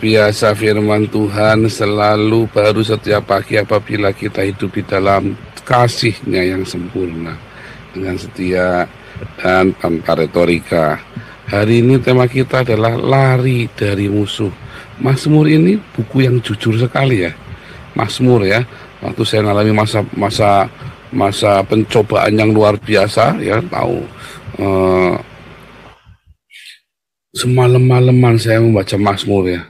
Biasa firman Tuhan selalu baru setiap pagi apabila kita hidup di dalam kasih-Nya yang sempurna, dengan setia dan tanpa retorika. Hari ini tema kita adalah lari dari musuh. Mazmur ini buku yang jujur sekali ya. Mazmur ya. Waktu saya mengalami masa pencobaan yang luar biasa ya, tahu semalam-malaman saya membaca Mazmur ya.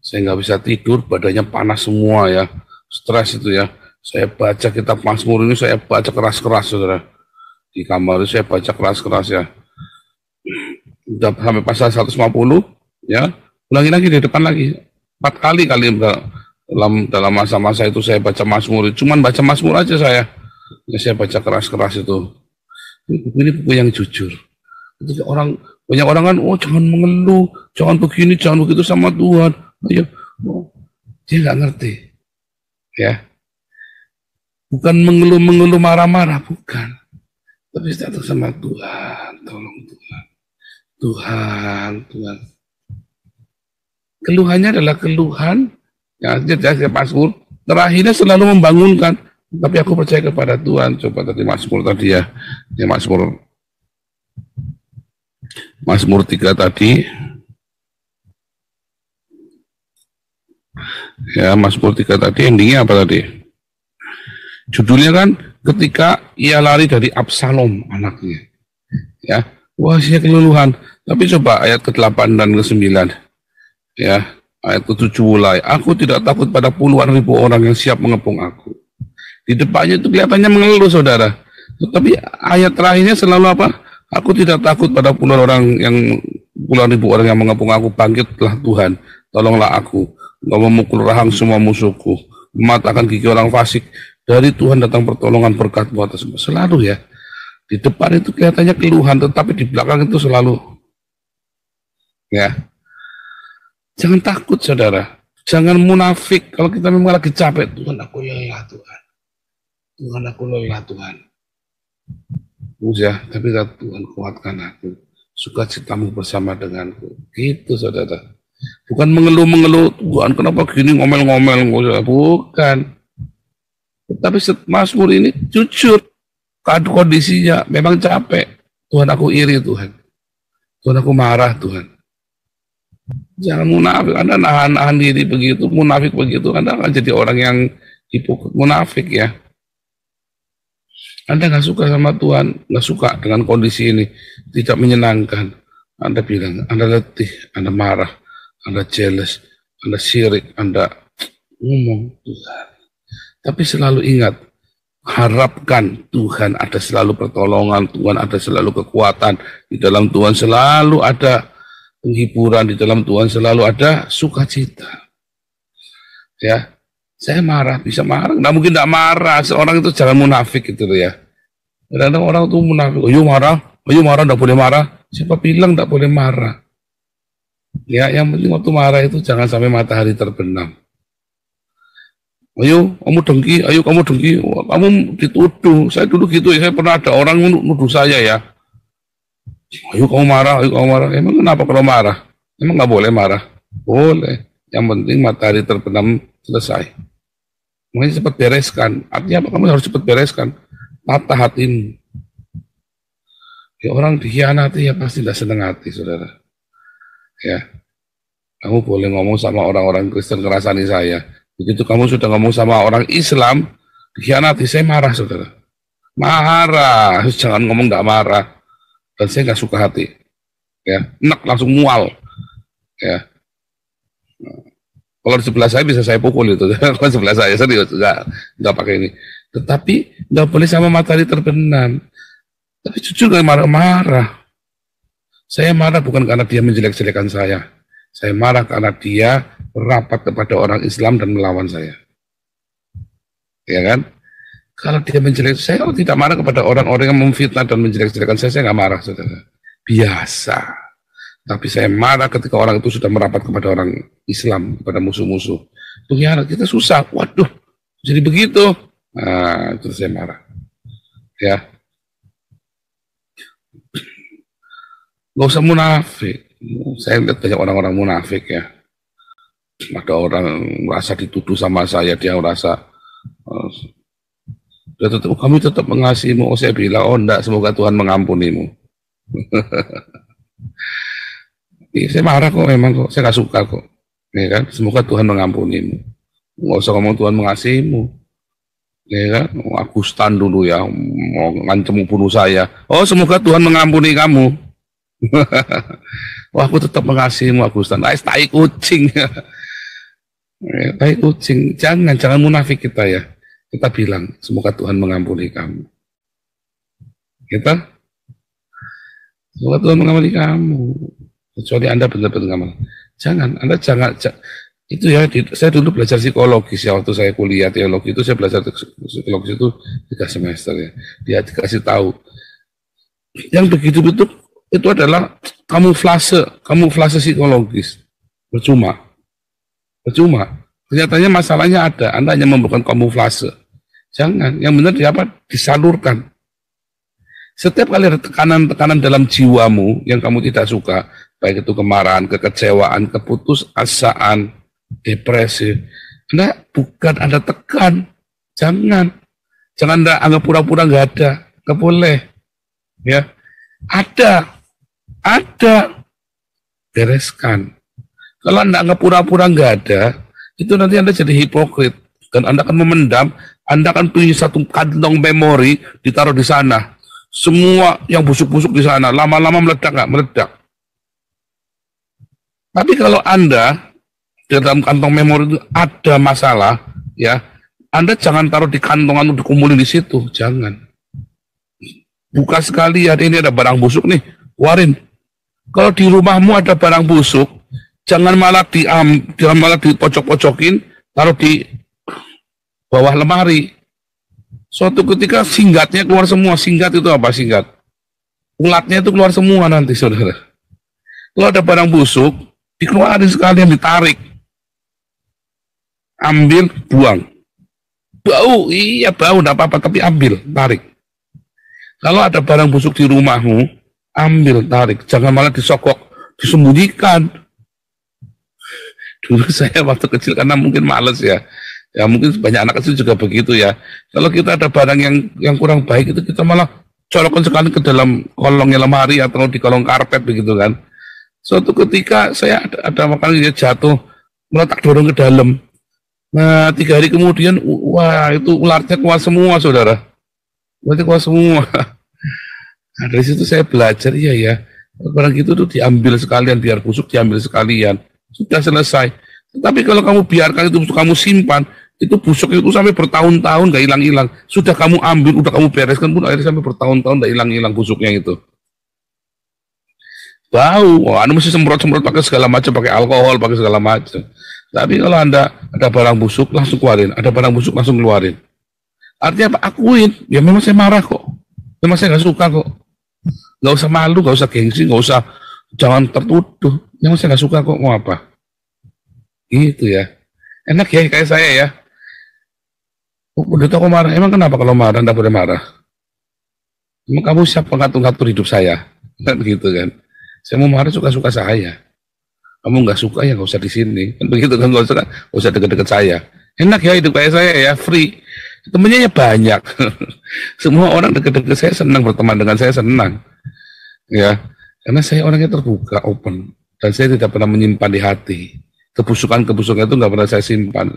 Saya nggak bisa tidur, badannya panas semua ya, stres itu ya. Saya baca kitab Mazmur ini, saya baca keras-keras saudara. Di kamar itu saya baca keras-keras ya. Udah sampai pasal 150 ya, ulangi lagi di depan lagi. 4 kali dalam masa-masa itu saya baca Mazmur. Cuman baca Mazmur aja saya. Ya, saya baca keras-keras itu. Ini buku yang jujur. Itu banyak orang kan, oh jangan mengeluh, jangan begini, jangan begitu sama Tuhan. Ya, dia nggak ngerti, ya. Bukan mengeluh marah-marah, bukan. Tapi datang sama Tuhan, tolong Tuhan. Keluhannya adalah keluhan yang jadi Mazmur. Terakhirnya selalu membangunkan. Tapi aku percaya kepada Tuhan. Coba tadi Mazmur tadi ya, Mazmur 3 tadi. Ya, Mazmur 3 tadi endingnya apa tadi? Judulnya kan ketika ia lari dari Absalom anaknya. Ya, wah isinya keluluhan. Tapi coba ayat ke-8 dan ke-9. Ya, ayat ke-7 mulai. Aku tidak takut pada puluhan ribu orang yang siap mengepung aku. Di depannya itu kelihatannya mengeluh saudara. Tapi ayat terakhirnya selalu apa? Aku tidak takut pada puluhan ribu orang yang mengepung aku. Bangkitlah Tuhan, tolonglah aku. Engkau memukul rahang semua musuhku, mematahkan gigi orang fasik. Dari Tuhan datang pertolongan, berkat buat semua. Selalu ya. Di depan itu kelihatannya keluhan, tetapi di belakang itu selalu ya. Jangan takut saudara. Jangan munafik. Kalau kita memang lagi capek, Tuhan aku lelah Tuhan. Tuhan aku lelah Tuhan. Udah, tapi Tuhan kuatkan aku. Sukacitamu bersama denganku. Gitu saudara. Bukan mengeluh, Tuhan kenapa gini ngomel-ngomel, bukan. Tapi Mazmur ini jujur, kondisinya memang capek. Tuhan aku iri Tuhan. Tuhan aku marah Tuhan. Jangan munafik, Anda nahan diri begitu, munafik begitu, Anda akan jadi orang yang hipokrit, munafik ya. Anda nggak suka sama Tuhan, nggak suka dengan kondisi ini, tidak menyenangkan. Anda bilang, Anda letih, Anda marah. Anda jealous, Anda syirik, Anda ngomong Tuhan. Tapi selalu ingat, harapkan Tuhan ada selalu pertolongan, Tuhan ada selalu kekuatan, di dalam Tuhan selalu ada penghiburan, di dalam Tuhan selalu ada sukacita. Ya, saya marah, bisa marah, nggak mungkin nggak marah. Seorang itu jangan munafik gitu ya. Kadang-kadang orang itu munafik, ayo marah, nggak boleh marah. Siapa bilang nggak boleh marah? Ya, yang penting waktu marah itu jangan sampai matahari terbenam. Ayo, kamu dengki, kamu dituduh. Saya dulu gitu ya, saya pernah ada orang nuduh saya ya. Ayo kamu marah. Emang kenapa kalau marah? Emang nggak boleh marah? Boleh. Yang penting matahari terbenam selesai. Makanya cepat bereskan. Artinya apa? Kamu harus cepat bereskan. Tata hatimu. Ya, orang dikhianati ya pasti tidak senang hati, saudara. Ya, kamu boleh ngomong sama orang-orang Kristen ngerasani saya. Begitu kamu sudah ngomong sama orang Islam, dikhianati, saya marah saudara. Marah, jangan ngomong nggak marah. Dan saya nggak suka hati. Ya, enak langsung mual. Ya. Kalau di sebelah saya bisa saya pukul itu. Kalau sebelah saya serius nggak pakai ini. Tetapi nggak boleh sama matahari terbenam. Tapi jujur nggak marah-marah. Saya marah bukan karena dia menjelek-jelekan saya. Saya marah karena dia rapat kepada orang Islam dan melawan saya. Ya kan? Kalau dia menjelek, saya tidak marah kepada orang-orang yang memfitnah dan menjelek-jelekan saya nggak marah, saudara. Biasa. Tapi saya marah ketika orang itu sudah merapat kepada orang Islam, kepada musuh-musuh. Pengkhianat kita susah. Waduh, jadi begitu. Nah, itu saya marah. Ya. Gak usah munafik. Saya lihat banyak orang-orang munafik ya. Ada orang merasa dituduh sama saya, dia merasa dia tetap, kami tetap mengasihimu. Oh, saya bilang, oh enggak, semoga Tuhan mengampunimu. Saya marah kok, memang kok, saya nggak suka kok. Ya kan, semoga Tuhan mengampunimu. Nggak usah ngomong Tuhan mengasihimu. Ya kan, Agustan dulu ya, mau ngancem bunuh saya. Oh, semoga Tuhan mengampuni kamu. Wah, aku tetap mengasihimu Agustan. Tai kucing. Tai kucing. Jangan munafik kita ya. Kita bilang, semoga Tuhan mengampuni kamu. Kita, semoga Tuhan mengampuni kamu. Kecuali Anda benar-benar ngamal. Anda jangan, itu ya, saya dulu belajar psikologis ya, waktu saya kuliah teologi itu saya belajar psikologis itu 3 semester ya. Dia dikasih tahu. Yang begitu-begitu itu adalah kamuflase psikologis. Percuma. Kenyataannya masalahnya ada, Anda hanya membuat kamuflase. Jangan, yang benar disalurkan. Setiap kali ada tekanan-tekanan dalam jiwamu yang kamu tidak suka, baik itu kemarahan, kekecewaan, keputusasaan, depresi, bukan Anda tekan. Jangan Anda anggap pura-pura nggak ada, nggak boleh. Ya, ada, bereskan. Kalau Anda anggap pura-pura nggak ada, itu nanti Anda jadi hipokrit dan Anda akan memendam. Anda akan punya satu kantong memori ditaruh di sana. Semua yang busuk-busuk di sana, lama-lama meledak nggak? Meledak. Tapi kalau Anda di dalam kantong memori itu ada masalah, ya, Anda jangan taruh di kantongan untuk kumpulin di situ, jangan. Buka sekalian, ini ada barang busuk nih, keluarin. Kalau di rumahmu ada barang busuk, jangan malah dipojok-pojokin, taruh di bawah lemari. Suatu ketika singgatnya keluar semua. Singgat itu apa singgat? Ulatnya itu keluar semua nanti, saudara. Kalau ada barang busuk, dikeluarin sekalian, ditarik. Ambil, buang. Bau, iya bau, enggak apa-apa, tapi ambil, tarik. Kalau ada barang busuk di rumahmu, ambil, tarik. Jangan malah disokok, disembunyikan. Dulu saya waktu kecil karena mungkin males ya. Ya mungkin banyak anak kecil juga begitu ya. Kalau kita ada barang yang kurang baik itu kita malah colokkan sekali ke dalam kolongnya lemari atau di kolong karpet begitu kan. Suatu ketika saya ada makanan dia jatuh, meletak dorong ke dalam. Nah 3 hari kemudian, wah itu ularnya keluar semua saudara. Berarti keluar semua. Nah, dari situ saya belajar, iya ya, barang itu tuh diambil sekalian, biar busuk diambil sekalian. Sudah selesai. Tapi kalau kamu biarkan itu, kamu simpan, itu busuk itu sampai bertahun-tahun gak hilang-hilang. Sudah kamu ambil, udah kamu bereskan pun akhirnya sampai bertahun-tahun gak hilang-hilang busuknya itu. Bau, Anda mesti semprot-semprot pakai segala macam, pakai alkohol, pakai segala macam. Tapi kalau Anda ada barang busuk, langsung keluarin. Ada barang busuk, langsung keluarin. Artinya apa? Akuin. Ya memang saya marah kok. Memang saya gak suka kok. Gak usah malu, gak usah gengsi, gak usah, jangan tertuduh. Memang saya gak suka kok, mau apa? Gitu ya. Enak ya kayak saya ya. Udah aku marah. Emang kenapa kalau marah enggak boleh marah? Emang kamu siapa ngatur-ngatur hidup saya? Kan begitu kan. Saya mau marah suka-suka saya. Kamu nggak suka ya nggak usah di sini. Kan begitu kan, nggak usah deket-deket saya. Enak ya hidup kayak saya ya, free. Temennya ya banyak. Semua orang deket-deket saya senang, berteman dengan saya senang. Ya, karena saya orangnya terbuka, open. Dan saya tidak pernah menyimpan di hati. Kebusukan-kebusukan itu nggak pernah saya simpan.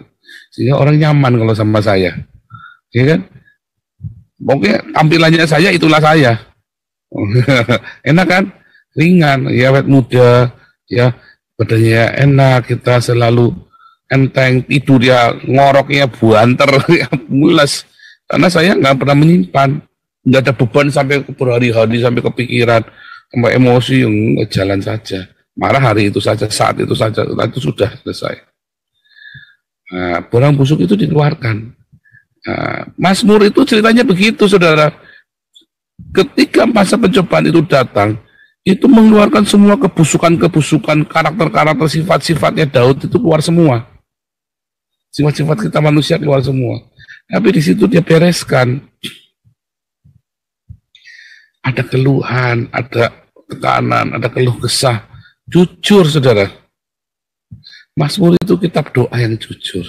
Sehingga orang nyaman kalau sama saya. Ya kan? Pokoknya tampilannya saya, itulah saya. Enak kan? Ringan, ya awet muda, ya badannya enak, kita selalu enteng, tidur ya ngoroknya buanter, ya mules. Karena saya nggak pernah menyimpan, nggak ada beban sampai berhari-hari, sampai kepikiran, sampai emosi, jalan saja. Marah hari itu saja, saat itu saja, itu sudah selesai. Nah, barang busuk itu dikeluarkan. Nah, Mazmur itu ceritanya begitu, saudara. Ketika masa pencobaan itu datang, itu mengeluarkan semua kebusukan-kebusukan, karakter-karakter, sifat-sifatnya Daud itu keluar semua. Sifat-sifat kita manusia keluar semua. Tapi di situ dia bereskan. Ada keluhan, ada tekanan, ada keluh kesah. Jujur, saudara. Mazmur itu kitab doa yang jujur.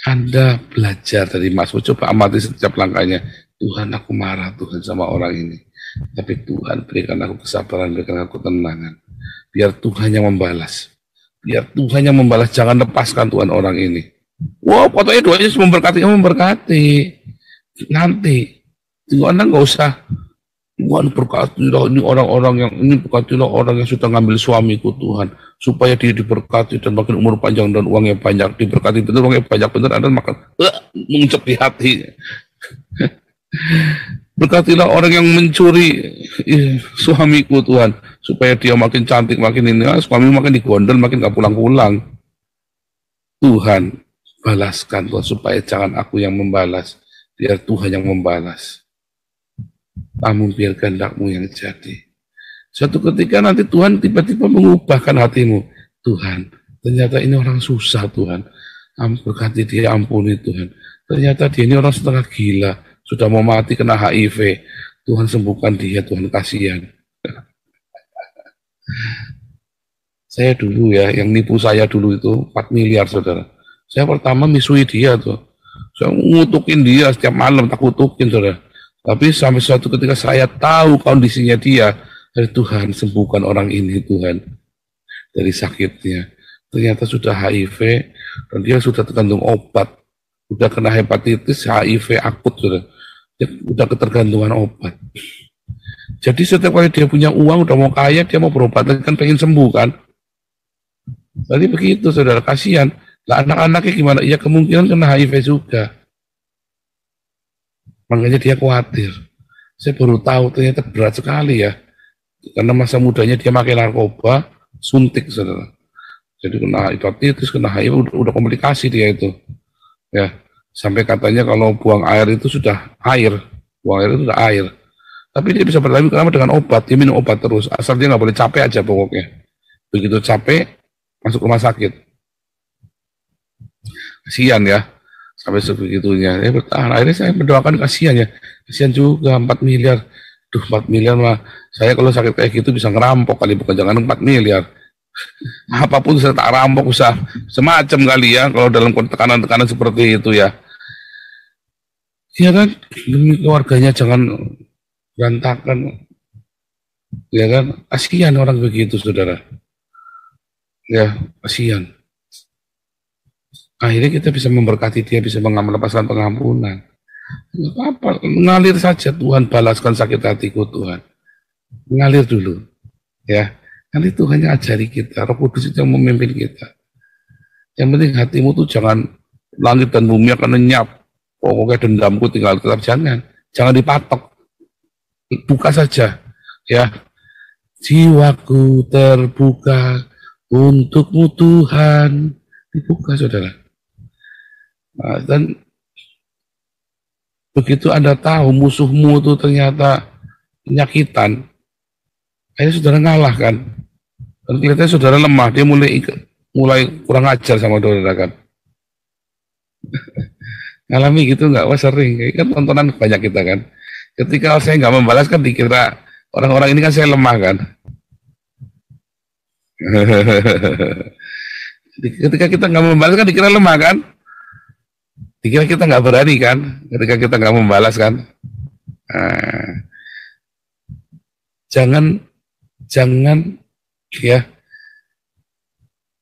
Anda belajar dari Mazmur, coba amati setiap langkahnya. Tuhan, aku marah Tuhan sama orang ini. Tapi Tuhan, berikan aku kesabaran, berikan aku ketenangan. Biar Tuhan yang membalas. Biar Tuhan yang membalas, jangan lepaskan Tuhan orang ini. Wow, pokoknya doanya memberkati. Nanti, Tuhan nggak usah. Tuhan berkatilah ini orang-orang yang ini, berkatilah orang yang sudah ngambil suamiku Tuhan, supaya dia diberkati dan makin umur panjang dan uangnya banyak, diberkati benar, uangnya banyak benar, Anda makan mengucap di hati. Berkatilah orang yang mencuri suamiku Tuhan, supaya dia makin cantik, makin ini, suami makin digondol, makin gak pulang-pulang. Tuhan, balaskan Tuhan, supaya jangan aku yang membalas, biar Tuhan yang membalas. Namun biar kehendak-Mu yang jadi. Suatu ketika nanti Tuhan tiba-tiba mengubahkan hatimu. Tuhan, ternyata ini orang susah Tuhan. Berkati dia, ampuni Tuhan. Ternyata dia ini orang setengah gila. Sudah mau mati kena HIV. Tuhan sembuhkan dia, Tuhan kasihan. Saya dulu ya, yang nipu saya dulu itu 4 miliar saudara. Saya pertama misui dia tuh. Saya ngutukin dia setiap malam, tak kutukin saudara. Tapi sampai suatu ketika saya tahu kondisinya dia, dari Tuhan sembuhkan orang ini Tuhan dari sakitnya. Ternyata sudah HIV dan dia sudah tergantung obat, sudah kena hepatitis, HIV akut sudah, dia sudah ketergantungan obat. Jadi setiap kali dia punya uang, udah mau kaya, dia mau berobat kan pengen sembuh kan. Jadi begitu saudara, kasihan. Lah anak-anaknya gimana? Ya kemungkinan kena HIV juga. Makanya dia khawatir. Saya baru tahu ternyata berat sekali ya. Karena masa mudanya dia pakai narkoba, suntik saudara. Jadi kena hepatitis, kena HIV, udah komplikasi dia itu. Ya, sampai katanya kalau buang air itu sudah air. Buang air itu sudah air. Tapi dia bisa bertahan kenapa dengan obat. Dia minum obat terus. Asal dia nggak boleh capek aja pokoknya. Begitu capek, masuk rumah sakit. Kasihan ya. Sampai sebegitunya, bertahan. Akhirnya saya mendoakan kasihan ya, kasihan juga 4 miliar. Duh 4 miliar mah, saya kalau sakit kayak gitu bisa ngerampok kali, bukan jangan 4 miliar. Apapun saya tak rampok, usah semacam kali ya, kalau dalam tekanan-tekanan seperti itu ya. Ya kan, demi keluarganya jangan berantakan. Ya kan, kasihan orang begitu saudara. Ya, kasihan. Akhirnya kita bisa memberkati dia, bisa melepaskan pengampunan. Tidak apa-apa, mengalir saja. Tuhan balaskan sakit hatiku Tuhan. Mengalir dulu. Ya, nanti Tuhan yang ajari kita. Roh Kudus itu yang memimpin kita. Yang penting hatimu tuh jangan langit dan bumi akan lenyap. Pokoknya dendamku tinggal tetap jangan. Jangan dipatok. Buka saja. Ya, jiwaku terbuka untukmu Tuhan. Dibuka saudara. Nah, dan begitu Anda tahu musuhmu itu ternyata penyakitan, akhirnya saudara ngalah kan, dan kelihatannya saudara lemah, dia mulai kurang ajar sama saudara kan. Ngalami gitu nggak? Wah sering, kan tontonan banyak kita kan. Ketika saya nggak membalas kan dikira orang-orang ini kan saya lemah kan. Ketika kita nggak membalas kan dikira lemah kan. Dikira kita nggak berani kan, ketika kita nggak membalas kan. Jangan ya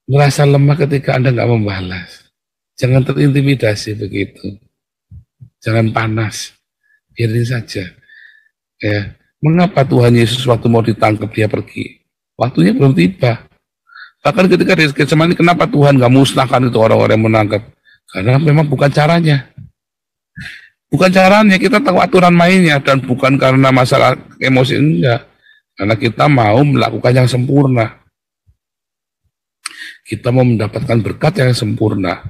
merasa lemah ketika Anda nggak membalas. Jangan terintimidasi begitu. Jangan panas, biarin saja. Ya, mengapa Tuhan Yesus waktu mau ditangkap dia pergi? Waktunya belum tiba. Bahkan ketika di Getsemani, kenapa Tuhan nggak musnahkan itu orang-orang yang menangkap? Karena memang bukan caranya. Bukan caranya, kita tahu aturan mainnya, dan bukan karena masalah emosi, enggak. Karena kita mau melakukan yang sempurna. Kita mau mendapatkan berkat yang sempurna.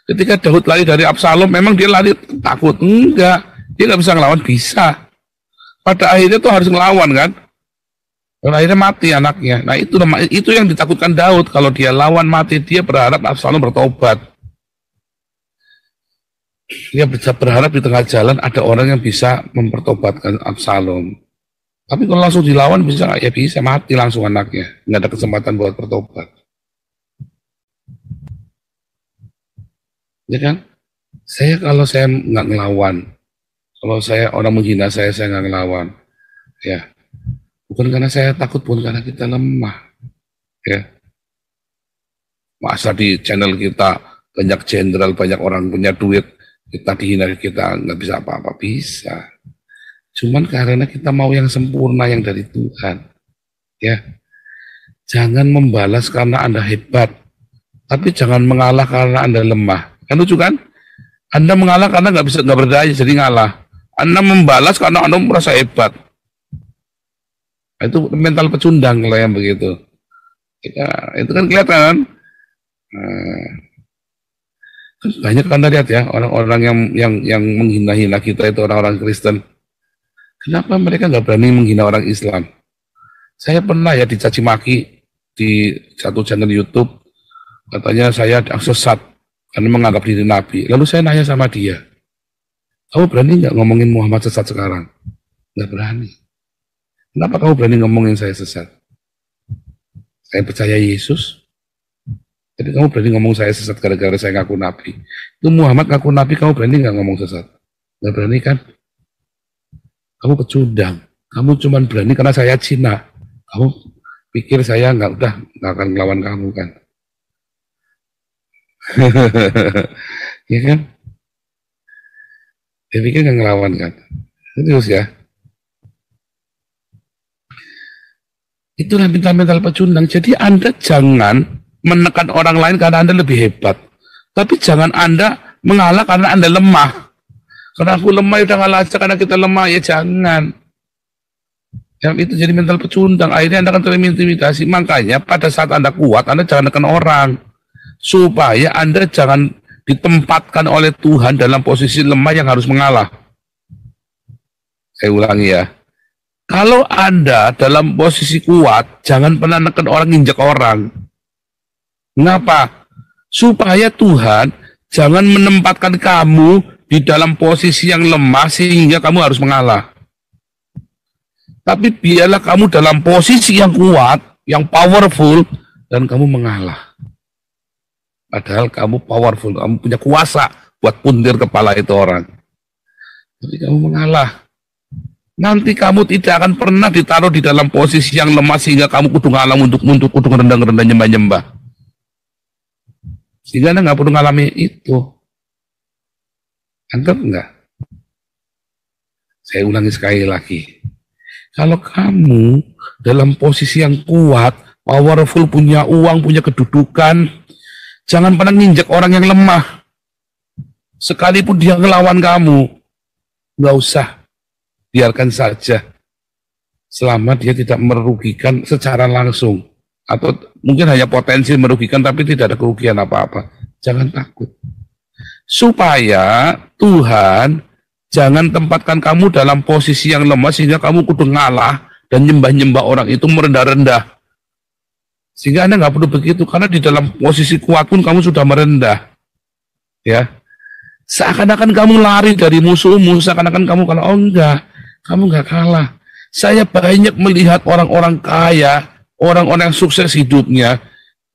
Ketika Daud lari dari Absalom, memang dia lari takut? Enggak. Dia nggak bisa ngelawan, bisa. Pada akhirnya tuh harus ngelawan kan. Dan akhirnya mati anaknya. Nah itu yang ditakutkan Daud. Kalau dia lawan mati, dia berharap Absalom bertobat. Dia berharap di tengah jalan ada orang yang bisa mempertobatkan Absalom. Tapi kalau langsung dilawan bisa nggak? Ya bisa, mati langsung anaknya. Nggak ada kesempatan buat bertobat. Ya kan? Kalau saya nggak ngelawan, kalau saya orang menghina saya nggak ngelawan. Ya, bukan karena saya takut, pun karena kita lemah. Ya, masa di channel kita banyak jenderal, banyak orang punya duit, kita dihina, kita nggak bisa apa-apa, bisa. Cuman karena kita mau yang sempurna, yang dari Tuhan. Ya, jangan membalas karena Anda hebat, tapi jangan mengalah karena Anda lemah. Kan lucu kan? Anda mengalah karena nggak berdaya, jadi ngalah. Anda membalas karena Anda merasa hebat. Itu mental pecundang kalau yang begitu. Ya, itu kan kelihatan kan? Nah, kan banyak kan lihat ya orang-orang yang menghina-hina kita itu orang-orang Kristen. Kenapa mereka nggak berani menghina orang Islam? Saya pernah ya dicaci maki di satu channel YouTube, katanya saya sesat karena menganggap diri Nabi. Lalu saya nanya sama dia, kamu berani nggak ngomongin Muhammad sesat sekarang? Nggak berani. Kenapa kamu berani ngomongin saya sesat? Saya percaya Yesus. Jadi kamu berani ngomong saya sesat gara-gara saya ngaku Nabi. Itu Muhammad ngaku Nabi, kamu berani nggak ngomong sesat? Nggak berani kan? Kamu pecundang. Kamu cuma berani karena saya Cina. Kamu pikir saya nggak akan ngelawan kamu kan? Ya kan? Dia pikir nggak ngelawan kan? Terus ya. Itulah mental-mental pecundang. Jadi Anda jangan menekan orang lain karena Anda lebih hebat. Tapi jangan Anda mengalah karena Anda lemah. Karena aku lemah, udah ngalah aja karena kita lemah. Ya jangan. Yang itu jadi mental pecundang. Akhirnya Anda akan terintimidasi. Makanya pada saat Anda kuat, Anda jangan tekan orang. Supaya Anda jangan ditempatkan oleh Tuhan dalam posisi lemah yang harus mengalah. Saya ulangi ya. Kalau Anda dalam posisi kuat, jangan pernah nekan orang, injak orang. Mengapa? Supaya Tuhan jangan menempatkan kamu di dalam posisi yang lemah sehingga kamu harus mengalah. Tapi biarlah kamu dalam posisi yang kuat, yang powerful, dan kamu mengalah. Padahal kamu powerful, kamu punya kuasa buat puntir kepala itu orang. Tapi kamu mengalah. Nanti kamu tidak akan pernah ditaruh di dalam posisi yang lemah sehingga kamu kudu ngalah untuk kudu rendah-rendah nyembah-nyembah. Sehingga Anda nggak perlu ngalami itu. Anggap enggak? Saya ulangi sekali lagi. Kalau kamu dalam posisi yang kuat, powerful, punya uang, punya kedudukan, jangan pernah nginjak orang yang lemah. Sekalipun dia ngelawan kamu, nggak usah. Biarkan saja. Selama dia tidak merugikan secara langsung. Atau mungkin hanya potensi merugikan tapi tidak ada kerugian apa-apa. Jangan takut. Supaya Tuhan jangan tempatkan kamu dalam posisi yang lemah sehingga kamu kudu ngalah dan nyembah-nyembah orang itu merendah-rendah. Sehingga Anda nggak perlu begitu, karena di dalam posisi kuat pun kamu sudah merendah. Ya, seakan-akan kamu lari dari musuhmu, seakan-akan kamu kalah. Oh enggak, kamu nggak kalah. Saya banyak melihat orang-orang kaya, orang-orang yang sukses hidupnya,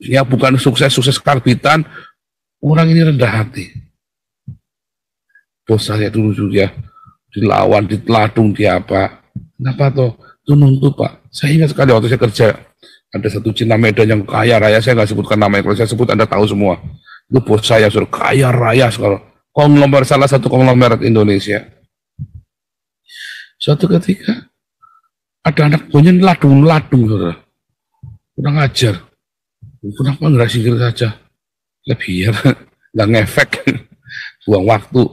ya bukan sukses karbitan, orang ini rendah hati. Bos saya dulu ya dilawan, diteladung, dia apa? Kenapa toh? Itu nuntut Pak. Saya ingat sekali waktu saya kerja, ada satu Cina Medan yang kaya raya, saya nggak sebutkan namanya, kalau saya sebut Anda tahu semua. Itu bos saya sudah kaya raya sekarang, konglomerat, salah satu konglomerat Indonesia. Suatu ketika ada anak buahnya ladung, saudara. Kurang ajar. Kenapa nggak singkir saja? Ya biar nggak ngefek, buang waktu.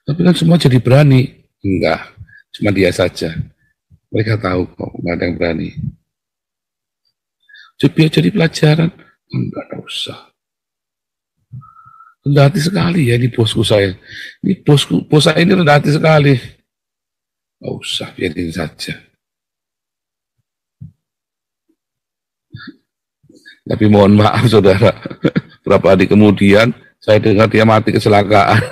Tapi kan semua jadi berani. Enggak, cuma dia saja. Mereka tahu kok, nggak ada yang berani. Jadi pelajaran, enggak usah. Rendah hati sekali ya ini bosku saya. Ini bos saya ini rendah hati sekali. Nggak usah, biarin saja. Tapi mohon maaf saudara, berapa hari kemudian saya dengar dia mati kecelakaan.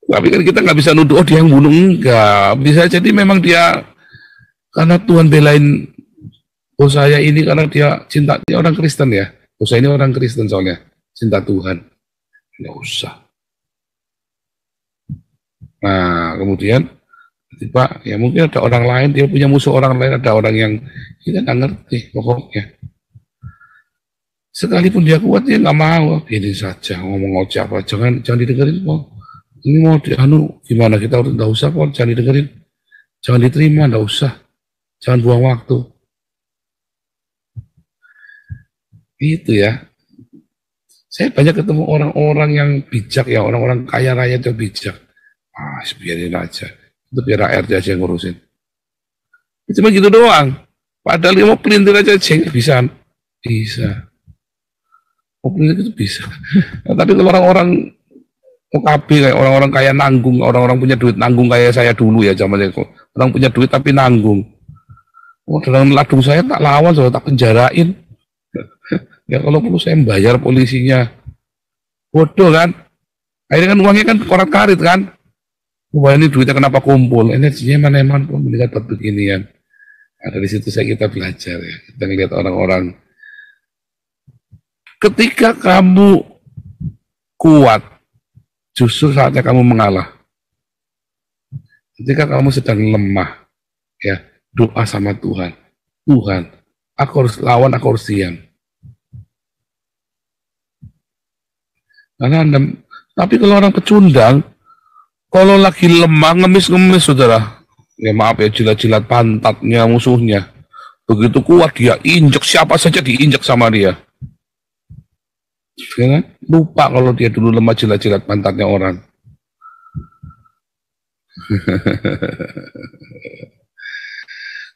Tapi kan kita nggak bisa nuduh, oh dia yang bunuh, enggak. Bisa jadi memang dia, karena Tuhan belain bos saya ini karena dia cinta, dia orang Kristen ya. Bos saya ini orang Kristen soalnya. cinta Tuhan. Nggak usah. Nah, kemudian tiba ya mungkin ada orang lain, dia punya musuh orang lain, ada orang yang kita nggak ngerti pokoknya. Sekalipun dia kuat, dia nggak mau. Ini saja ngomong ojek apa, jangan didengerin kok. Ini mau gimana, kita harus nggak usah kok, jangan didengerin, jangan diterima, nggak usah, jangan buang waktu. Itu ya. Saya banyak ketemu orang-orang yang bijak ya, orang-orang kaya raya itu bijak. Ah, biarin aja. Itu biar RT aja yang ngurusin. Cuma gitu doang. Padahal dia mau pelintir aja ceng bisa. Bisa. Mau pelintir itu bisa. Nah, tapi kalau orang-orang OKB kayak orang-orang kaya nanggung, orang-orang punya duit nanggung kayak saya dulu ya zaman itu. Orang punya duit tapi nanggung. Oh, dalam ladung saya tak lawan, saya tak penjarain. Ya kalau perlu saya bayar polisinya. Bodoh kan? Akhirnya kan uangnya kan korat-karit kan? Wah ini duitnya kenapa kumpul? Energinya mana-mana pun melihat beginian. Nah, dari situ kita belajar ya. Kita ngelihat orang-orang. Ketika kamu kuat, justru saatnya kamu mengalah. Ketika kamu sedang lemah, ya doa sama Tuhan. Tuhan, aku harus lawan, aku harus diam. Karena tapi kalau orang pecundang, kalau lagi lemah, ngemis-ngemis, saudara. Ya maaf ya, jilat-jilat pantatnya musuhnya. Begitu kuat dia, injek siapa saja diinjek sama dia. Ya, lupa kalau dia dulu lemah, jilat-jilat pantatnya orang.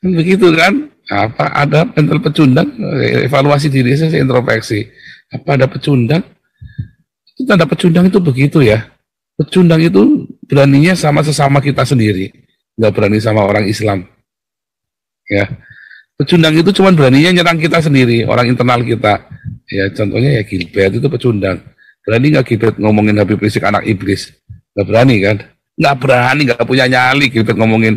Begitu kan? Apa ada mental pecundang? Evaluasi diri saya introspeksi. Apa ada pecundang? Itu tanda pecundang itu begitu ya. Pecundang itu beraninya sama sesama kita sendiri, nggak berani sama orang Islam. Ya, pecundang itu cuma beraninya nyerang kita sendiri, orang internal kita. Ya, contohnya ya Gilbert itu pecundang. Berani nggak Gilbert ngomongin Habib Rizik anak iblis? Nggak berani kan? Nggak berani, nggak punya nyali Gilbert ngomongin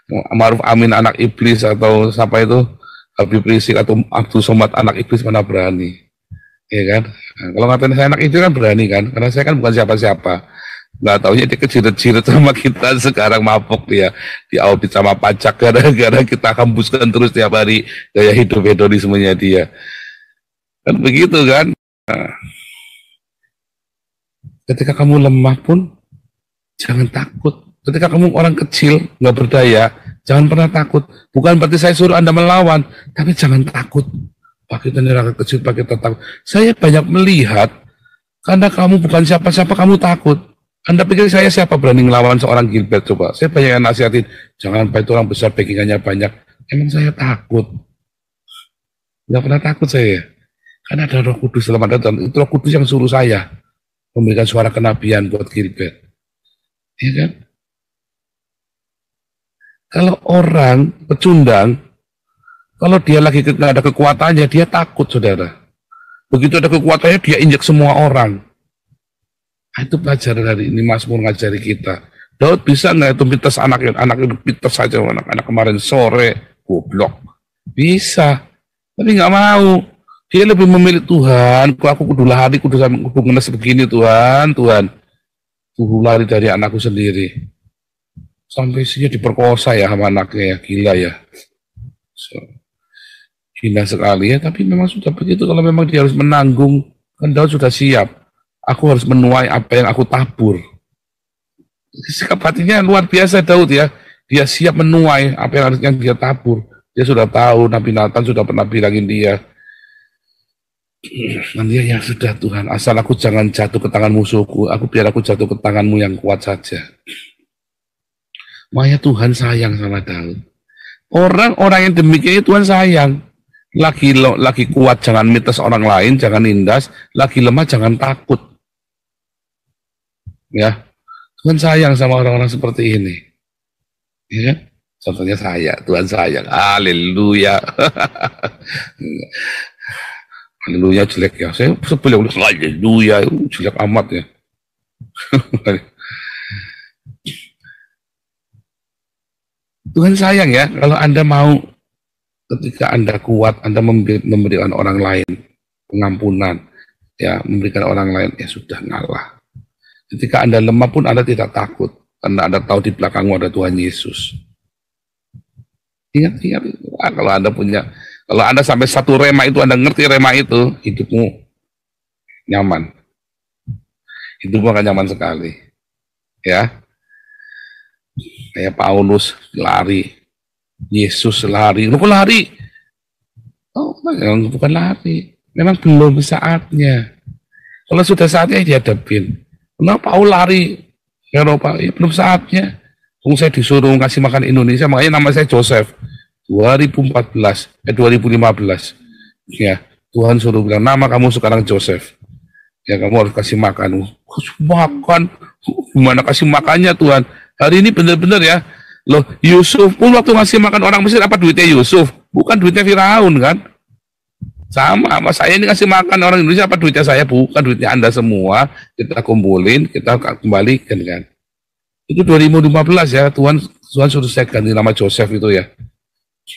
Ma'ruf Amin anak iblis atau siapa itu Habib Rizik atau Abdul Somad anak iblis, mana berani? Ya kan? Nah, kalau ngatain saya anak itu kan berani kan? Karena saya kan bukan siapa-siapa. Nggak taunya dia kecirit-cirit sama kita, sekarang mabok dia diaudit sama pajak gara-gara kita hembuskan terus tiap hari gaya hidup hedonismenya dia. Kan begitu kan? Nah, ketika kamu lemah pun jangan takut. Ketika kamu orang kecil nggak berdaya, jangan pernah takut. Bukan berarti saya suruh Anda melawan, tapi jangan takut. Pakai tenaga kecil, pakai takut. Saya banyak melihat, karena kamu bukan siapa-siapa, kamu takut. Anda pikir saya siapa berani ngelawan seorang Gilbert? Coba, saya banyak yang nasihatin, jangan sampai itu orang besar, backingannya banyak. Emang saya takut? Nggak pernah takut saya. Karena ada Roh Kudus dalam dan itu Roh Kudus yang suruh saya memberikan suara kenabian buat Gilbert. Ya kan? Kalau orang pecundang, kalau dia lagi nggak ada kekuatannya, dia takut, saudara. Begitu ada kekuatannya, dia injek semua orang. Nah, itu pelajaran hari ini Mazmur ngajari kita. Daud bisa nggak itu mites anak itu mites saja, anak kemarin sore, goblok. Bisa, tapi nggak mau. Dia lebih memilih Tuhan. Aku kudu lari, kudu ngenes begini Tuhan. Kudu lari dari anakku sendiri. Sampai sih diperkosa ya sama anaknya ya, gila ya. Gila sekali ya, tapi memang sudah begitu. Kalau memang dia harus menanggung, kan Daud sudah siap. Aku harus menuai apa yang aku tabur. Sikap hatinya luar biasa Daud ya. Dia siap menuai apa yang dia tabur. Dia sudah tahu, Nabi Nathan sudah pernah bilangin dia. Nanti ya sudah Tuhan, asal aku jangan jatuh ke tangan musuhku. Biar aku jatuh ke tanganmu yang kuat saja. Makanya Tuhan sayang sama Daud. Orang-orang yang demikian Tuhan sayang. Lagi kuat jangan mites orang lain, jangan nindas. Lagi lemah jangan takut. Ya, Tuhan sayang sama orang-orang seperti ini. Ya kan? Contohnya saya, Tuhan sayang. Haleluya. Haleluya jelek ya. Saya sebel ya, haleluya jelek amat ya. Tuhan sayang ya, kalau Anda mau ketika Anda kuat, Anda memberikan orang lain pengampunan. ya memberikan orang lain, ya sudah ngalah. Ketika Anda lemah pun Anda tidak takut, karena Anda tahu di belakangmu ada Tuhan Yesus. Ingat-ingat itu. Kalau Anda sampai satu rema itu, Anda ngerti rema itu, hidupmu nyaman. Hidupmu akan nyaman sekali. Ya, kayak Paulus lari, Yesus lari. Lu kok lari? Oh, bukan lari. Memang belum saatnya. Kalau sudah saatnya dihadapin. Kenapa Paul lari Eropa? Ya, belum saatnya. Saya disuruh ngasih makan Indonesia, makanya nama saya Joseph. 2015. Ya, Tuhan suruh bilang, nama kamu sekarang Joseph. Ya, kamu harus kasih makan. Makan? Gimana kasih makannya Tuhan? Hari ini benar-benar ya. Loh, Yusuf pun waktu ngasih makan orang Mesir, apa duitnya Yusuf? Bukan duitnya Firaun kan? Sama saya ini ngasih makan orang Indonesia, apa duitnya saya? Bukan duitnya Anda semua. Kita kumpulin, kita kembalikan kan. Itu 2015 ya, Tuhan suruh saya ganti nama Joseph itu ya.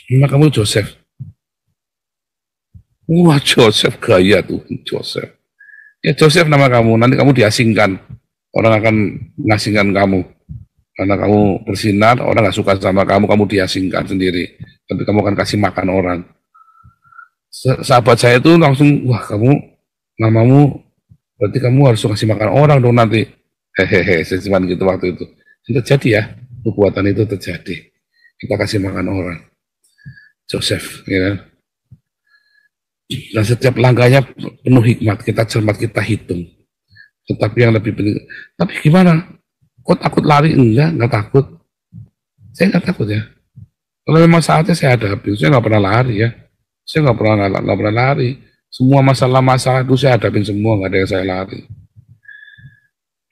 Nama kamu Joseph. Wah, Joseph gaya tuh, Joseph. Ya Joseph nama kamu, nanti kamu diasingkan. Orang akan mengasingkan kamu. Karena kamu bersinar, orang gak suka sama kamu, kamu diasingkan sendiri. Tapi kamu akan kasih makan orang. Sahabat saya itu langsung, wah kamu, namamu, berarti kamu harus kasih makan orang dong nanti. Hehehe, cuma gitu waktu itu. Terjadi ya, perbuatan itu terjadi. Kita kasih makan orang. Joseph, ya kan? Dan setiap langkahnya penuh hikmat, kita cermat, kita hitung. Tetapi yang lebih penting, tapi gimana? Kok takut lari? Enggak takut. Saya enggak takut ya. Kalau memang saatnya saya hadapi, saya nggak pernah lari ya. Saya nggak pernah lari. Semua masalah-masalah itu saya hadapin semua, nggak ada yang saya lari.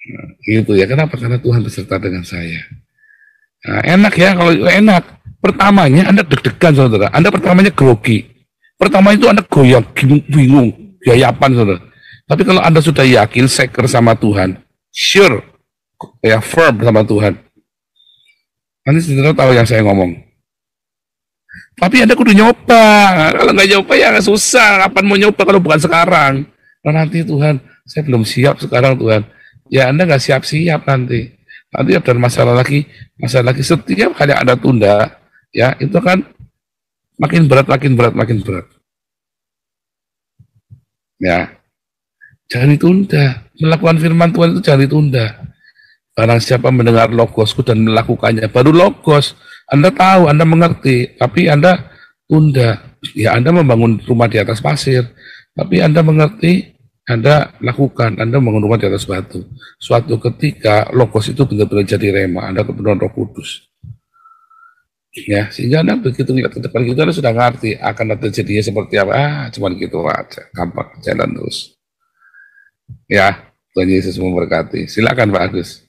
Nah, gitu ya. Kenapa? Karena Tuhan beserta dengan saya. Nah, enak ya, kalau enak. Pertamanya Anda deg-degan, saudara. Anda pertamanya grogi. Pertama itu Anda goyang, bingung, gayapan, saudara. Tapi kalau Anda sudah yakin, seker sama Tuhan, sure, ya firm sama Tuhan, nanti saudara tahu yang saya ngomong. Tapi Anda kudu nyoba. Kalau nggak nyoba ya susah. Kapan mau nyoba kalau bukan sekarang? Nah, nanti Tuhan, saya belum siap sekarang Tuhan. Ya Anda nggak siap-siap nanti. Nanti ada masalah lagi. Setiap kali Anda tunda, ya itu kan makin berat. Ya, jangan ditunda. Melakukan firman Tuhan itu jangan ditunda. Barang siapa mendengar logosku dan melakukannya, baru logos. Anda tahu, Anda mengerti, tapi Anda tunda. Ya, Anda membangun rumah di atas pasir, tapi Anda mengerti, Anda lakukan, Anda membangun rumah di atas batu. Suatu ketika, logos itu benar-benar jadi rema, Anda kepenuhan Roh Kudus. Ya, sehingga Anda begitu lihat ke depan kita, Anda sudah ngerti akan terjadinya seperti apa. Cuman gitu aja, gampang, jalan terus. Ya, Tuhan Yesus memberkati. Silakan Pak Agus.